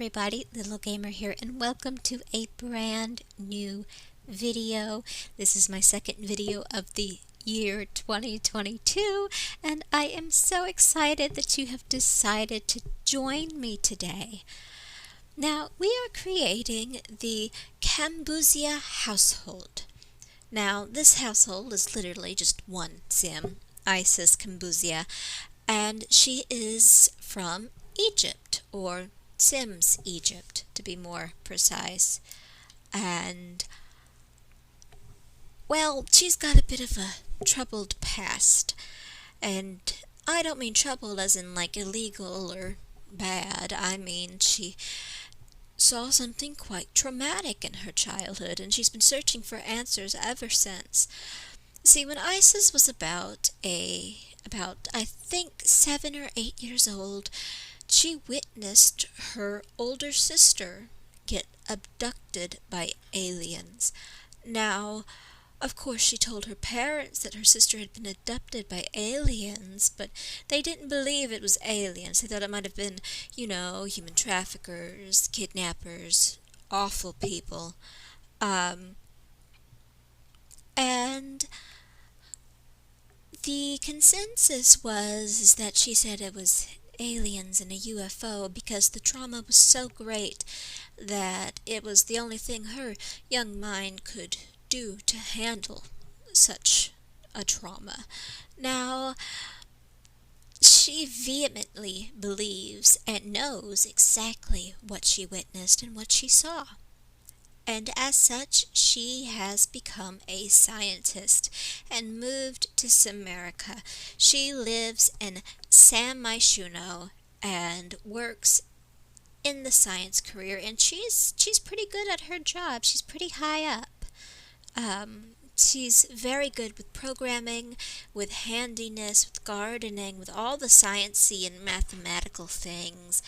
everybody, Little Gamer here, and welcome to a brand new video. This is my second video of the year 2022, and I am so excited that you have decided to join me today. Now, we are creating the Kambuzia household. Now, this household is literally just one sim, Isis Kambuzia, and she is from Egypt, or Sims Egypt, to be more precise. And, well, she's got a bit of a troubled past. And I don't mean troubled as in like illegal or bad. I mean she saw something quite traumatic in her childhood, and she's been searching for answers ever since. See, when Isis was about I think 7 or 8 years old, she witnessed her older sister get abducted by aliens. Now, of course, she told her parents that her sister had been abducted by aliens, but they didn't believe it was aliens. They thought it might have been, human traffickers, kidnappers, awful people. And the consensus was that she said it was aliens and a UFO because the trauma was so great that it was the only thing her young mind could do to handle such a trauma. Now, she vehemently believes and knows exactly what she witnessed and what she saw. And as such, she has become a scientist and moved to Samerica. She lives in San Myshuno and works in the science career, and she's pretty good at her job. She's pretty high up. She's very good with programming, with handiness, with gardening, with all the sciencey and mathematical things.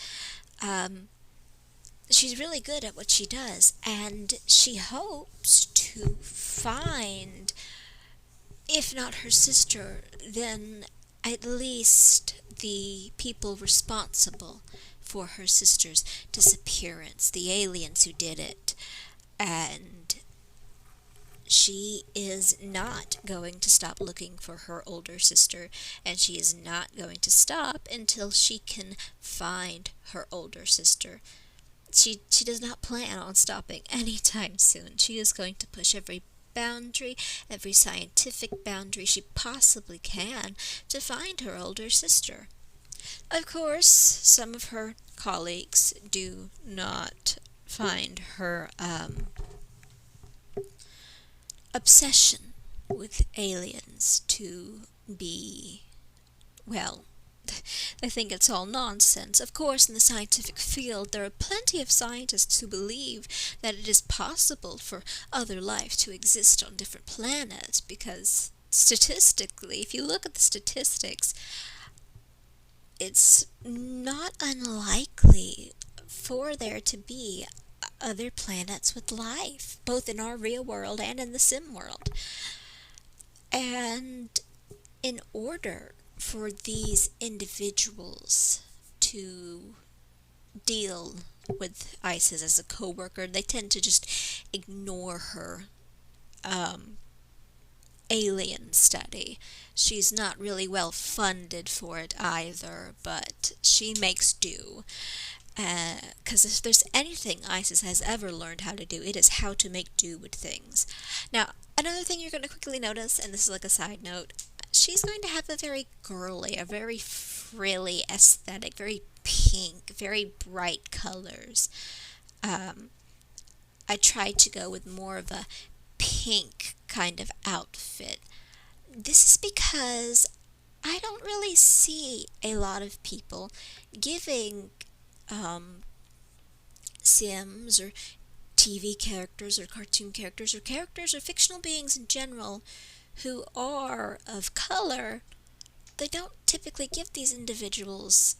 She's really good at what she does, and she hopes to find, if not her sister, then at least the people responsible for her sister's disappearance, the aliens who did it. And she is not going to stop looking for her older sister, and she is not going to stop until she can find her older sister. She does not plan on stopping anytime soon. She is going to push every boundary, every scientific boundary she possibly can to find her older sister. Of course, some of her colleagues do not find her obsession with aliens to be, well, I think it's all nonsense. Of course, in the scientific field, there are plenty of scientists who believe that it is possible for other life to exist on different planets, because statistically, if you look at the statistics, it's not unlikely for there to be other planets with life, both in our real world and in the sim world. And in order for these individuals to deal with Isis as a co-worker, they tend to just ignore her alien study. She's not really well funded for it either, but she makes do. Because if there's anything Isis has ever learned how to do, it is how to make do with things. Now, another thing you're going to quickly notice, and this is like a side note, she's going to have a very girly, a very frilly aesthetic, very pink, very bright colors. I tried to go with more of a pink kind of outfit. This is because I don't really see a lot of people giving Sims or TV characters or cartoon characters or fictional beings in general who are of color. They don't typically give these individuals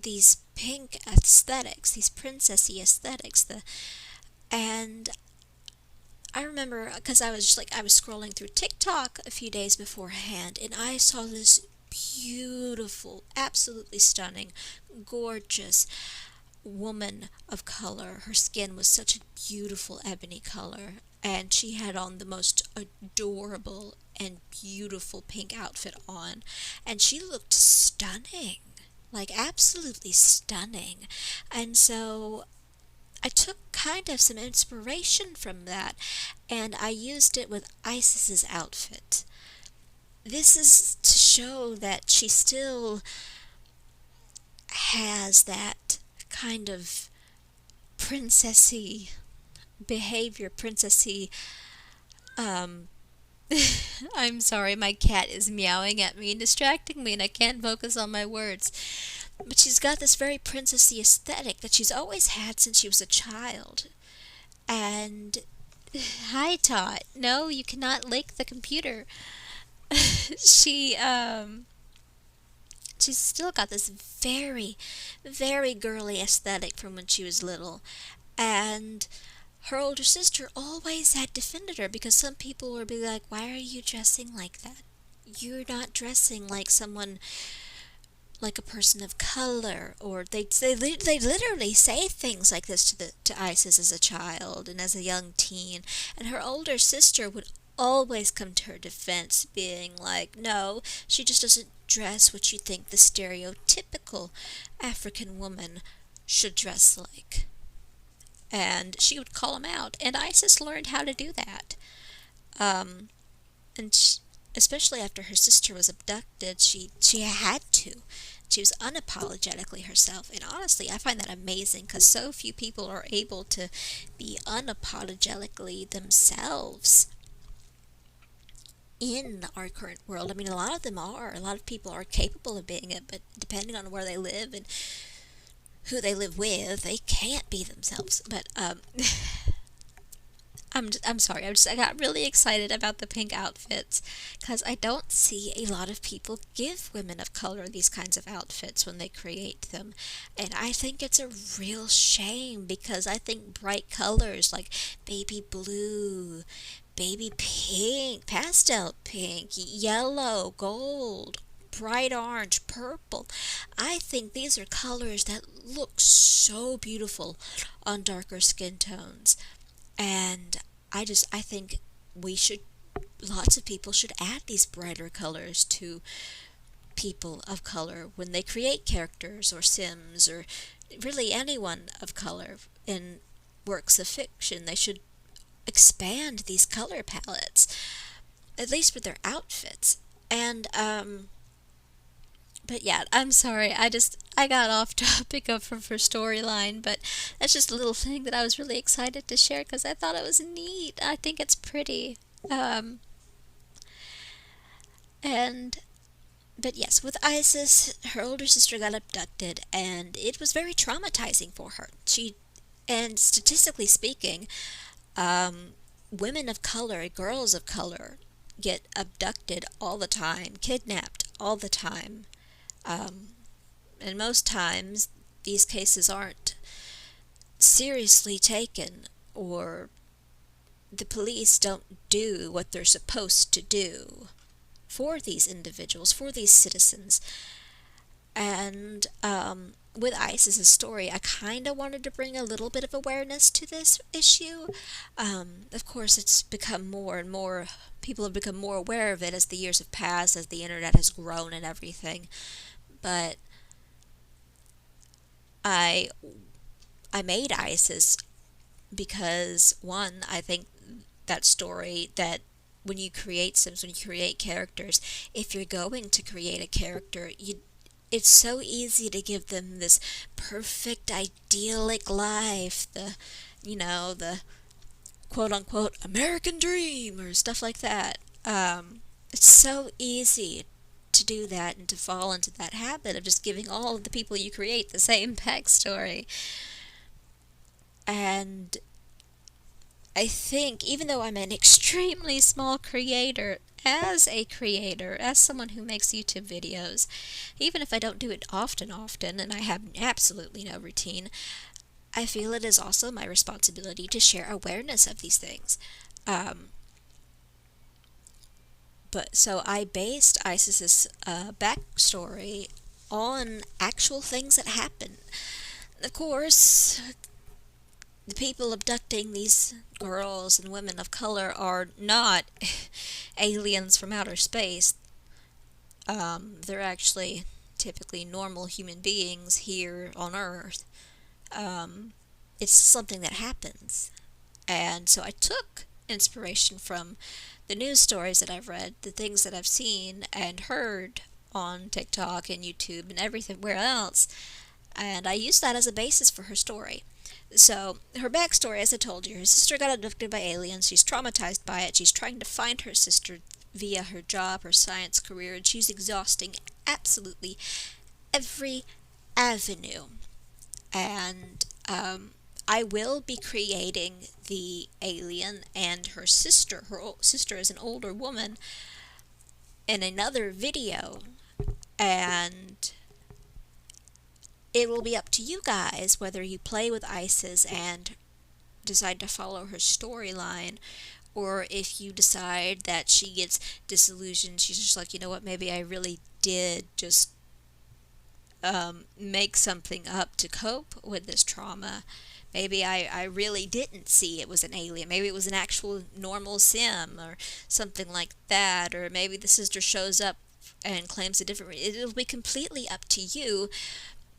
these pink aesthetics, these princessy aesthetics. And I remember, because I was scrolling through TikTok a few days beforehand, and I saw this beautiful, absolutely stunning, gorgeous woman of color. Her skin was such a beautiful ebony color, and she had on the most adorable and beautiful pink outfit on, and she looked stunning, like absolutely stunning. And so I took kind of some inspiration from that, and I used it with Isis's outfit. This is to show that she still has that kind of princessy behavior, princessy, um, I'm sorry, my cat is meowing at me and distracting me, and I can't focus on my words. But she's got this very princessy aesthetic that she's always had since she was a child. And hi, Tot. No, you cannot lick the computer. she she's still got this very, very girly aesthetic from when she was little. And her older sister always had defended her because some people would be like, why are you dressing like that? You're not dressing like someone, like a person of color. Or they literally say things like this to Isis as a child and as a young teen. And her older sister would always come to her defense, being like, no, she just doesn't dress what you think the stereotypical African woman should dress like. And she would call him out, and Isis learned how to do that. And especially after her sister was abducted, she had to. She was unapologetically herself, and honestly, I find that amazing because so few people are able to be unapologetically themselves in our current world. I mean, a lot of them are. A lot of people are capable of being it, but depending on where they live and who they live with, they can't be themselves. But I'm sorry. I got really excited about the pink outfits because I don't see a lot of people give women of color these kinds of outfits when they create them, and I think it's a real shame because I think bright colors like baby blue, baby pink, pastel pink, yellow, gold, bright orange, purple. I think these are colors that look so beautiful on darker skin tones. And I think lots of people should add these brighter colors to people of color when they create characters or Sims or really anyone of color in works of fiction. They should expand these color palettes, at least with their outfits. And but yeah, I'm sorry. I got off topic of her storyline, but that's just a little thing that I was really excited to share because I thought it was neat. I think it's pretty. And but yes, with Isis, her older sister got abducted, and it was very traumatizing for her. And statistically speaking, women of color, girls of color, get abducted all the time, kidnapped all the time. And most times, these cases aren't seriously taken, or the police don't do what they're supposed to do for these individuals, for these citizens. And with Isis's story, I kind of wanted to bring a little bit of awareness to this issue. Of course, it's become more and more, people have become more aware of it as the years have passed, as the internet has grown and everything. But I made Isis because, one, I think that story, that when you create Sims, when you create characters, if you're going to create a character, it's so easy to give them this perfect, idyllic life, the quote-unquote American dream, or stuff like that. It's so easy to do that and to fall into that habit of just giving all of the people you create the same backstory. And I think, even though I'm an extremely small creator, as someone who makes YouTube videos, even if I don't do it often, and I have absolutely no routine, I feel it is also my responsibility to share awareness of these things. But so I based Isis's backstory on actual things that happened. Of course, the people abducting these girls and women of color are not aliens from outer space. They're actually typically normal human beings here on Earth. Um, it's something that happens. And so I took inspiration from the news stories that I've read, the things that I've seen and heard on TikTok and YouTube and everywhere else, and I used that as a basis for her story. So, her backstory, as I told you, her sister got abducted by aliens. She's traumatized by it. She's trying to find her sister via her job, her science career, and she's exhausting absolutely every avenue. And I will be creating the alien and her sister. Her sister is an older woman in another video, and it will be up to you guys whether you play with Isis and decide to follow her storyline, or if you decide that she gets disillusioned. She's just like, you know what, maybe I really did just make something up to cope with this trauma. Maybe I really didn't see it was an alien. Maybe it was an actual normal sim or something like that. Or maybe the sister shows up and claims a different. It'll be completely up to you.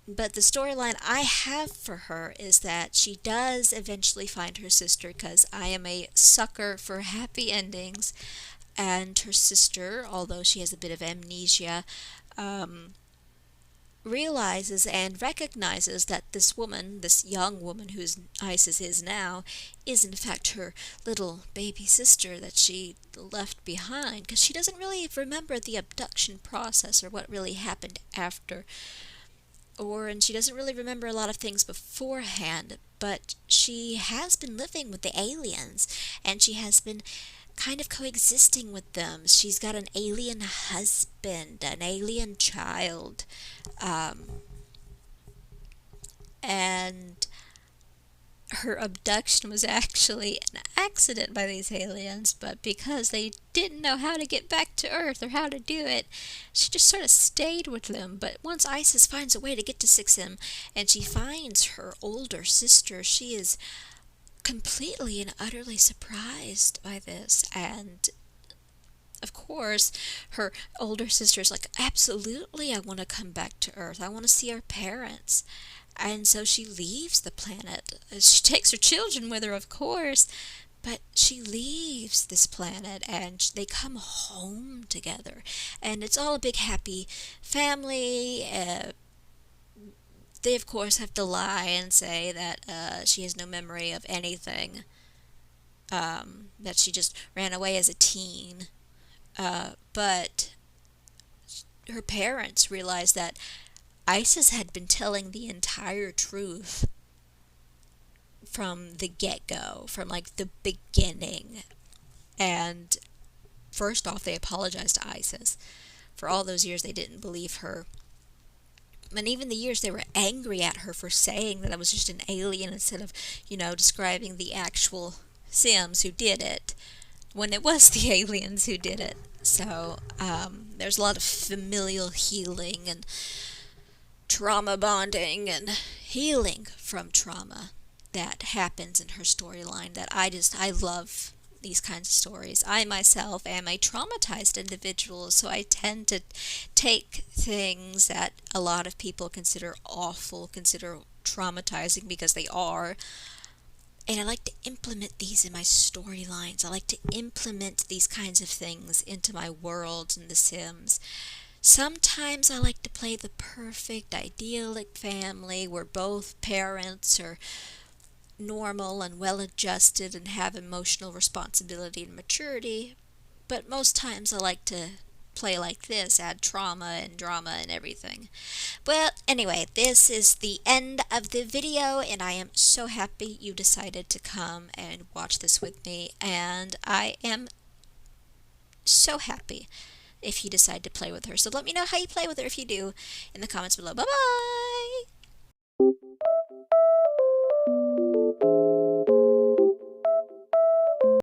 But the storyline I have for her is that she does eventually find her sister, because I am a sucker for happy endings. And her sister, although she has a bit of amnesia, realizes and recognizes that this woman, this young woman whose Isis is now, is in fact her little baby sister that she left behind, because she doesn't really remember the abduction process or what really happened after, and she doesn't really remember a lot of things beforehand, but she has been living with the aliens, and she has been kind of coexisting with them. She's got an alien husband, an alien child, and her abduction was actually an accident by these aliens, but because they didn't know how to get back to Earth or how to do it, she just sort of stayed with them. But once Isis finds a way to get to Sixim, and she finds her older sister, she is completely and utterly surprised by this. And of course, her older sister's like, absolutely, I want to come back to Earth. I want to see our parents. And so she leaves the planet. She takes her children with her, of course, but she leaves this planet and they come home together. And it's all a big happy family. They, of course, have to lie and say that she has no memory of anything, that she just ran away as a teen. But her parents realized that Isis had been telling the entire truth from the get-go, from like the beginning. And first off, they apologized to Isis. For all those years, they didn't believe her. And even the years they were angry at her for saying that I was just an alien instead of, describing the actual Sims who did it, when it was the aliens who did it. So there's a lot of familial healing and trauma bonding and healing from trauma that happens in her storyline that I love these kinds of stories. I myself am a traumatized individual, so I tend to take things that a lot of people consider awful, consider traumatizing, because they are, and I like to implement these in my storylines. I like to implement these kinds of things into my worlds and The Sims. Sometimes I like to play the perfect, idyllic family where both parents are normal and well-adjusted and have emotional responsibility and maturity. But most times I like to play like this, add trauma and drama and everything. Well, anyway, this is the end of the video, and I am so happy you decided to come and watch this with me, and I am so happy if you decide to play with her. So let me know how you play with her if you do in the comments below. Bye-bye!